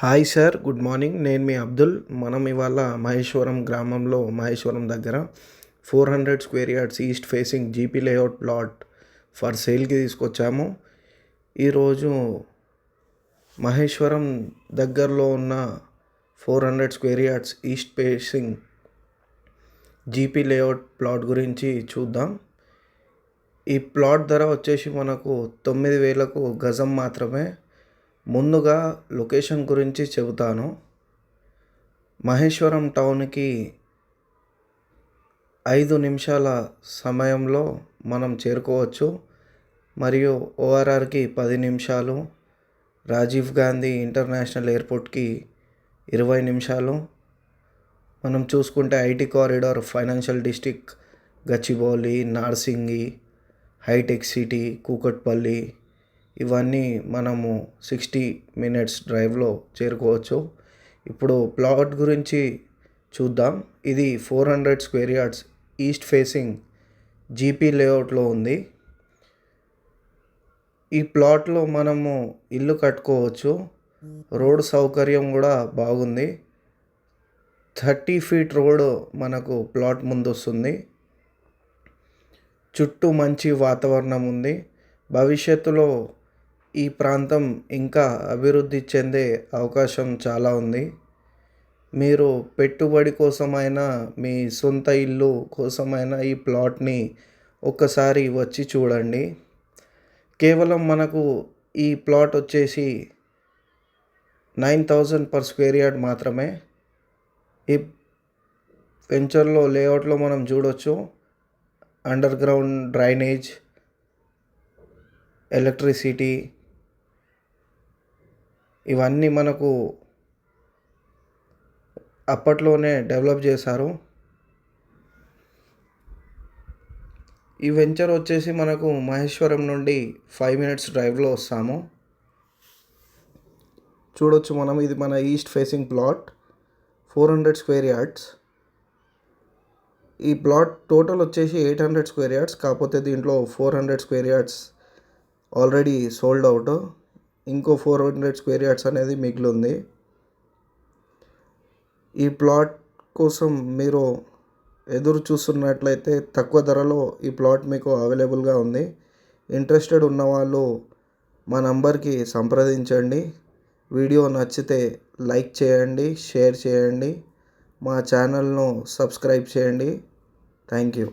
Hi sir, good morning. నేను మీ అబ్దుల్. మనం ఇవాళ మహేశ్వరం గ్రామంలో మహేశ్వరం దగ్గర 400 square yards east facing GP layout plot for సేల్కి తీసుకొచ్చాము. ఈరోజు మహేశ్వరం దగ్గరలో ఉన్న 400 square yards east facing GP layout plot గురించి చూద్దాం. ఈ ప్లాట్ ధర వచ్చేసి మనకు 9,000కు గజం మాత్రమే. ముందుగా లొకేషన్ గురించి చెబుతాను. మహేశ్వరం టౌన్కి 5 నిమిషాల సమయంలో మనం చేరుకోవచ్చు. మరియు ఓఆర్ఆర్కి 10 నిమిషాలు, రాజీవ్ గాంధీ ఇంటర్నేషనల్ ఎయిర్పోర్ట్కి 20 నిమిషాలు. మనం చూసుకుంటే IT corridor, financial district, Gachibowli, Narsingi, hitech city, Kukatpally ఇవన్నీ మనము 60 మినిట్స్ డ్రైవ్లో చేరుకోవచ్చు. ఇప్పుడు ప్లాట్ గురించి చూద్దాం. ఇది 400 square yards east facing GP లేఅవుట్లో ఉంది. ఈ ప్లాట్లో మనము ఇల్లు కట్టుకోవచ్చు. రోడ్ సౌకర్యం కూడా బాగుంది. 30 ఫీట్ రోడ్ మనకు ప్లాట్ ముందు వస్తుంది. చుట్టూ మంచి వాతావరణం ఉంది. భవిష్యత్తులో ఈ ప్రాంతం ఇంకా అభివృద్ధి చెందే అవకాశం చాలా ఉంది. మీరు పెట్టుబడి కోసమైనా, మీ సొంత ఇల్లు కోసమైనా ఈ ప్లాట్ని ఒక్కసారి వచ్చి చూడండి. కేవలం మనకు ఈ ప్లాట్ వచ్చేసి 9,000 పర్ స్క్వేర్ యార్డ్ మాత్రమే. ఈ వెంచర్లో లేఅవుట్లో మనం చూడొచ్చు అండర్ గ్రౌండ్ డ్రైనేజ్, ఎలక్ట్రిసిటీ ఇవన్నీ మనకు అప్పట్లోనే డెవలప్ చేశారు. ఈ వెంచర్ వచ్చేసి మనకు మహేశ్వరం నుండి 5 మినిట్స్ డ్రైవ్లో వస్తాము. చూడొచ్చు మనం, ఇది మన east facing plot 400 square yards. ఈ ప్లాట్ టోటల్ వచ్చేసి 800 స్క్వేర్ యార్డ్స్. కాకపోతే దీంట్లో 400 square yards already sold out. ఇంకో 400 స్క్వేర్ యార్డ్స్ అనేది మిగిలి ఉంది. ఈ ప్లాట్ కోసం మీరు ఎదురు చూస్తున్నట్లయితే తక్కువ ధరలో ఈ ప్లాట్ మీకు అవైలబుల్గా ఉంది. ఇంట్రెస్టెడ్ ఉన్నవాళ్ళు మా నంబర్కి సంప్రదించండి. వీడియో నచ్చితే లైక్ చేయండి, షేర్ చేయండి, మా ఛానల్ను సబ్స్క్రైబ్ చేయండి. Thank you.